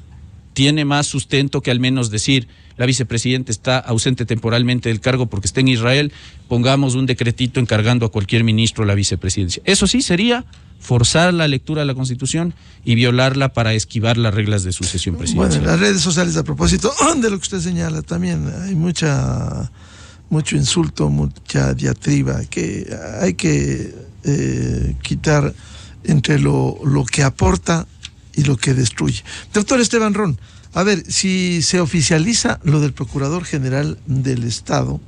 tiene más sustento que al menos decir la vicepresidenta está ausente temporalmente del cargo porque está en Israel, pongamos un decretito encargando a cualquier ministro la vicepresidencia. Eso sí sería forzar la lectura de la Constitución y violarla para esquivar las reglas de sucesión presidencial. Bueno, en las redes sociales, a propósito de lo que usted señala, también hay mucho insulto, mucha diatriba que hay que quitar entre lo que aporta y lo que destruye. Doctor Esteban Ron, a ver, si se oficializa lo del Procurador General del Estado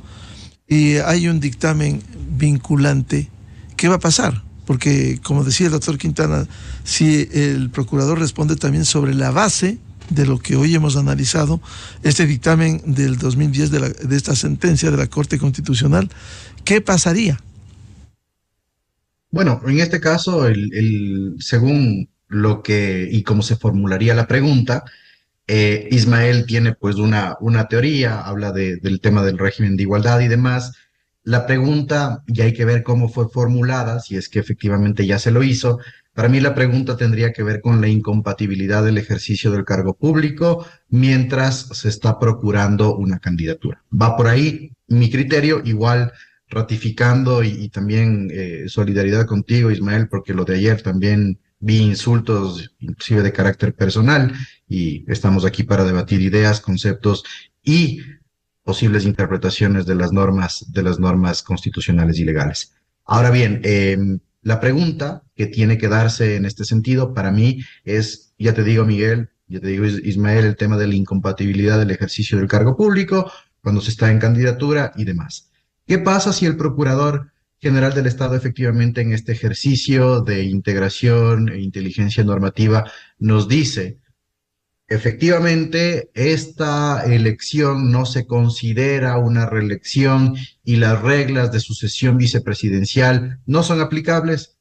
y hay un dictamen vinculante, ¿qué va a pasar? Porque, como decía el doctor Quintana, si el procurador responde también sobre la base de lo que hoy hemos analizado, este dictamen del 2010 de esta sentencia de la Corte Constitucional, ¿qué pasaría? Bueno, en este caso, según lo que y cómo se formularía la pregunta, Ismael tiene pues una teoría, habla del tema del régimen de igualdad y demás. La pregunta, y hay que ver cómo fue formulada, si es que efectivamente ya se lo hizo. Para mí la pregunta tendría que ver con la incompatibilidad del ejercicio del cargo público mientras se está procurando una candidatura. Va por ahí mi criterio, igual ratificando y también solidaridad contigo, Ismael, porque lo de ayer también vi insultos, inclusive de carácter personal, y estamos aquí para debatir ideas, conceptos y posibles interpretaciones de las normas constitucionales y legales. Ahora bien, la pregunta que tiene que darse en este sentido para mí es, ya te digo, Miguel, ya te digo, Ismael, el tema de la incompatibilidad del ejercicio del cargo público cuando se está en candidatura y demás. ¿Qué pasa si el Procurador General del Estado efectivamente en este ejercicio de integración e inteligencia normativa nos dice: efectivamente, esta elección no se considera una reelección y las reglas de sucesión vicepresidencial no son aplicables?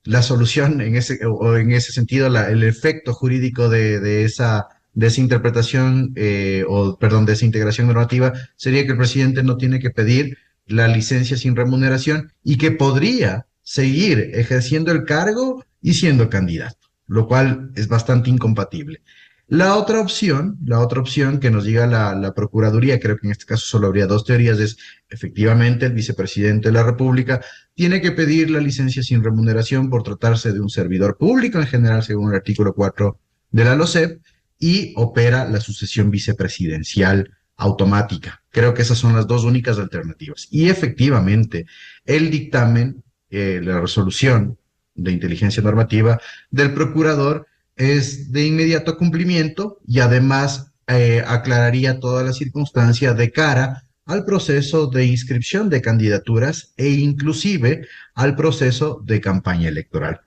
La solución en ese sentido, el efecto jurídico de esa interpretación, de esa integración normativa, sería que el presidente no tiene que pedir la licencia sin remuneración y que podría seguir ejerciendo el cargo y siendo candidato, lo cual es bastante incompatible. La otra opción que nos diga la Procuraduría, creo que en este caso solo habría dos teorías, es efectivamente el vicepresidente de la República tiene que pedir la licencia sin remuneración por tratarse de un servidor público en general, según el artículo 4 de la LOCEP, y opera la sucesión vicepresidencial automática. Creo que esas son las dos únicas alternativas. Y efectivamente, el dictamen, la resolución de inteligencia normativa del procurador es de inmediato cumplimiento y además aclararía toda la circunstancia de cara al proceso de inscripción de candidaturas e inclusive al proceso de campaña electoral.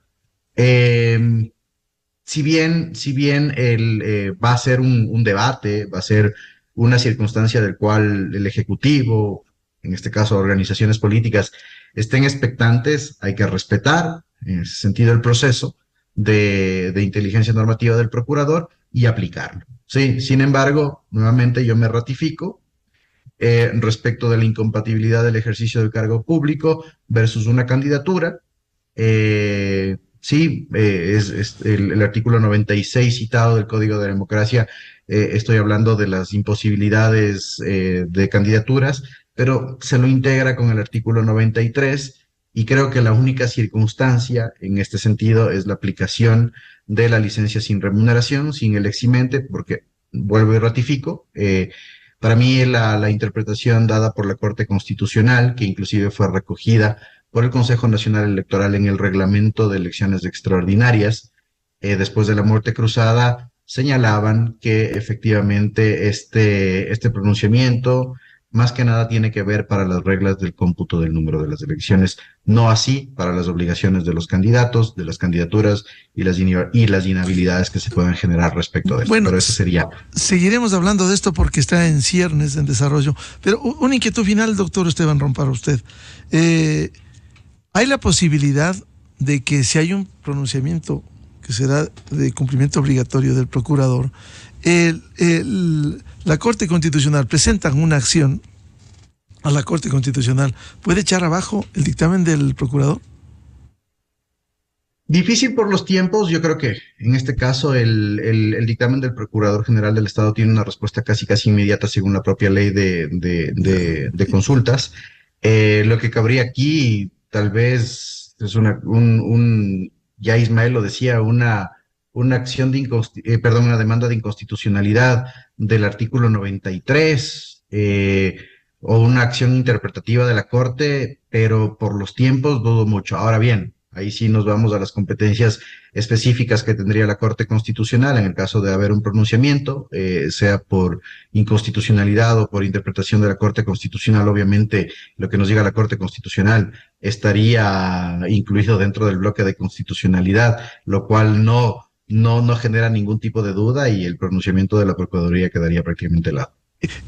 Si bien va a ser un debate, va a ser una circunstancia del cual el Ejecutivo, en este caso organizaciones políticas, estén expectantes, hay que respetar en ese sentido el proceso de inteligencia normativa del procurador y aplicarlo. Sí, sin embargo, nuevamente yo me ratifico respecto de la incompatibilidad del ejercicio del cargo público versus una candidatura. Sí, es el artículo 96 citado del Código de Democracia. Estoy hablando de las imposibilidades de candidaturas, pero se lo integra con el artículo 93 y creo que la única circunstancia en este sentido es la aplicación de la licencia sin remuneración, sin el eximente, porque vuelvo y ratifico, para mí la interpretación dada por la Corte Constitucional, que inclusive fue recogida por el Consejo Nacional Electoral en el reglamento de elecciones extraordinarias, después de la muerte cruzada, señalaban que efectivamente este pronunciamiento más que nada tiene que ver para las reglas del cómputo del número de las elecciones, no así para las obligaciones de los candidatos, de las candidaturas y las inhabilidades que se puedan generar respecto de esto. Bueno, pero eso sería... Seguiremos hablando de esto porque está en ciernes, en desarrollo. Pero una inquietud final, doctor Esteban Rompara, usted. ¿Hay la posibilidad de que si hay un pronunciamiento que será de cumplimiento obligatorio del procurador, la Corte Constitucional presenta una acción a la Corte Constitucional, ¿puede echar abajo el dictamen del procurador? Difícil por los tiempos. Yo creo que en este caso el dictamen del Procurador General del Estado tiene una respuesta casi inmediata según la propia ley de consultas. Lo que cabría aquí tal vez es ya Ismael lo decía, una acción una demanda de inconstitucionalidad del artículo 93 o una acción interpretativa de la Corte, pero por los tiempos dudo mucho. Ahora bien, ahí sí nos vamos a las competencias específicas que tendría la Corte Constitucional en el caso de haber un pronunciamiento, sea por inconstitucionalidad o por interpretación de la Corte Constitucional. Obviamente, lo que nos diga la Corte Constitucional estaría incluido dentro del bloque de constitucionalidad, lo cual no genera ningún tipo de duda y el pronunciamiento de la Procuraduría quedaría prácticamente helado.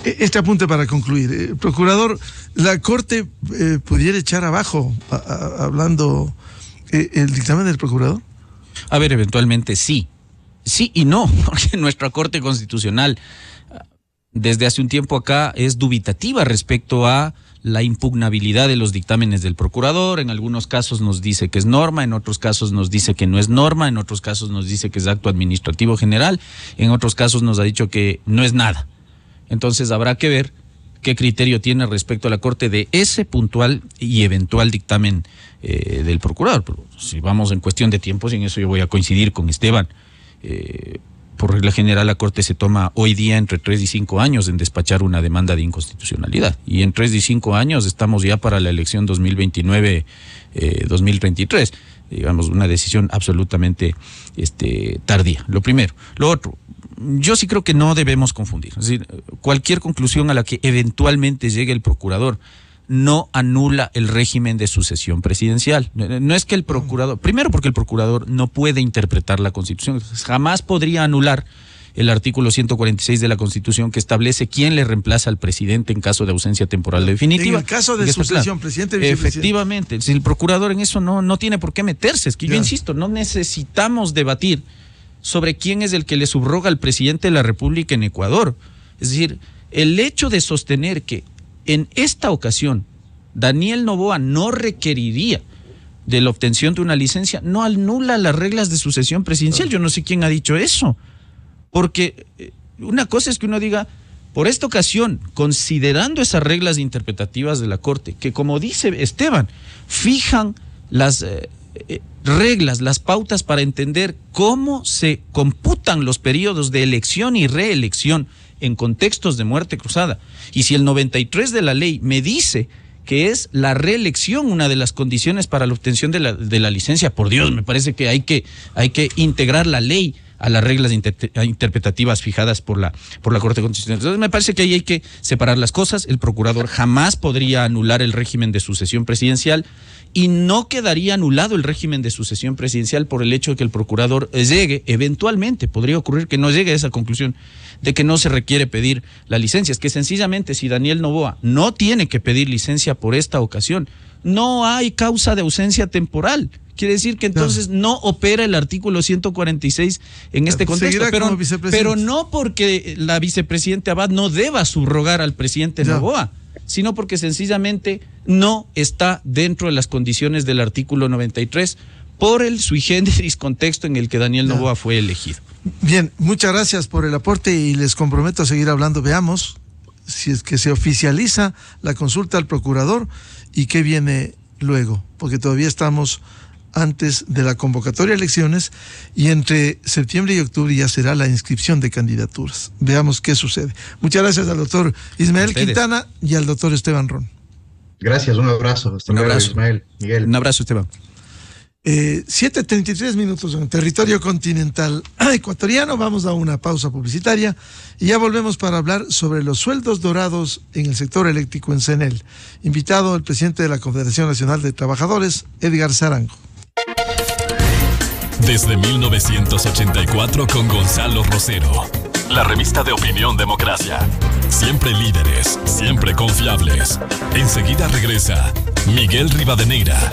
Este apunte para concluir. Procurador, ¿la Corte pudiera echar abajo, hablando, el dictamen del procurador? A ver, eventualmente sí. Sí y no, porque nuestra Corte Constitucional desde hace un tiempo acá es dubitativa respecto a la impugnabilidad de los dictámenes del procurador. En algunos casos nos dice que es norma, en otros casos nos dice que no es norma, en otros casos nos dice que es acto administrativo general, en otros casos nos ha dicho que no es nada. Entonces habrá que ver qué criterio tiene respecto a la Corte de ese puntual y eventual dictamen del procurador. Pero si vamos en cuestión de tiempos, y en eso yo voy a coincidir con Esteban, por regla general la Corte se toma hoy día entre 3 y 5 años en despachar una demanda de inconstitucionalidad. Y en 3 y 5 años estamos ya para la elección 2029-2033. Digamos, una decisión absolutamente tardía. Lo primero. Lo otro, yo sí creo que no debemos confundir. Es decir, cualquier conclusión a la que eventualmente llegue el procurador no anula el régimen de sucesión presidencial. No es que el procurador, primero porque el procurador no puede interpretar la Constitución, jamás podría anular el artículo 146 de la Constitución que establece quién le reemplaza al presidente en caso de ausencia temporal definitiva. En el caso de sucesión, presidente, vicepresidente. Efectivamente, si el procurador en eso no tiene por qué meterse. Es que yo insisto, no necesitamos debatir sobre quién es el que le subroga al presidente de la República en Ecuador. Es decir, el hecho de sostener que en esta ocasión Daniel Noboa no requeriría de la obtención de una licencia no anula las reglas de sucesión presidencial. Yo no sé quién ha dicho eso. Porque una cosa es que uno diga, por esta ocasión, considerando esas reglas interpretativas de la Corte, que como dice Esteban, fijan las reglas, las pautas para entender cómo se computan los periodos de elección y reelección en contextos de muerte cruzada. Y si el 93 de la ley me dice que es la reelección una de las condiciones para la obtención de la licencia, por Dios, me parece que hay que integrar la ley a las reglas interpretativas fijadas por la Corte Constitucional. Entonces me parece que ahí hay que separar las cosas. El procurador jamás podría anular el régimen de sucesión presidencial y no quedaría anulado el régimen de sucesión presidencial por el hecho de que el procurador llegue, eventualmente, podría ocurrir que no llegue a esa conclusión de que no se requiere pedir la licencia. Es que sencillamente si Daniel Noboa no tiene que pedir licencia por esta ocasión, no hay causa de ausencia temporal. Quiere decir que entonces no opera el artículo 146 en este contexto, pero no porque la vicepresidenta Abad no deba subrogar al presidente Noboa, sino porque sencillamente no está dentro de las condiciones del artículo 93 por el sui generis contexto en el que Daniel Noboa fue elegido. Bien, muchas gracias por el aporte y les comprometo a seguir hablando. Veamos si es que se oficializa la consulta al procurador y qué viene luego, porque todavía estamos antes de la convocatoria de elecciones y entre septiembre y octubre ya será la inscripción de candidaturas. Veamos qué sucede. Muchas gracias al doctor Ismael Quintana y al doctor Esteban Ron. Gracias, un abrazo. Hasta luego, Ismael, Miguel. Un abrazo, Esteban. 7:33 minutos en el territorio continental ecuatoriano. Vamos a una pausa publicitaria y ya volvemos para hablar sobre los sueldos dorados en el sector eléctrico en CENEL. Invitado el presidente de la Confederación Nacional de Trabajadores, Edgar Zarango. Desde 1984 con Gonzalo Rosero. La revista de opinión Democracia. Siempre líderes, siempre confiables. Enseguida regresa Miguel Rivadeneira.